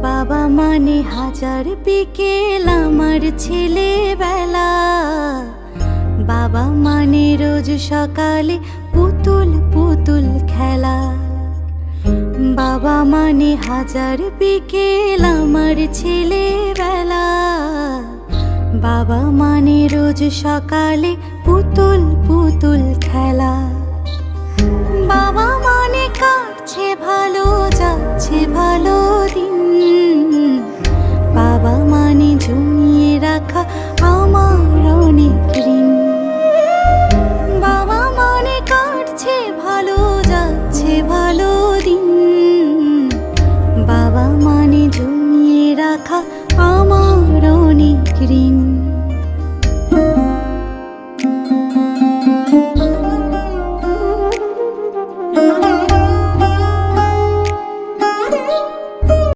বাবা মানে হাজার বিকেল আমার ছেলেবেলা। বাবা মানে রোজ সকালে পুতুল পুতুল খেলা। বাবা মানে হাজার বিকেল আমার ছেলেবেলা। বাবা মানে রোজ সকালে পুতুল পুতুল খেলা। বাবা মানে কাটছে ভালো, যাচ্ছে ভালো দিন। বাবা মানে জমিয়ে রাখা আমার অনেক ঋণ। বাবা মানে কাটছে ভালো, যাচ্ছে ভালো দিন। বাবা মানে জমিয়ে রাখা আমার অনেক ঋণ।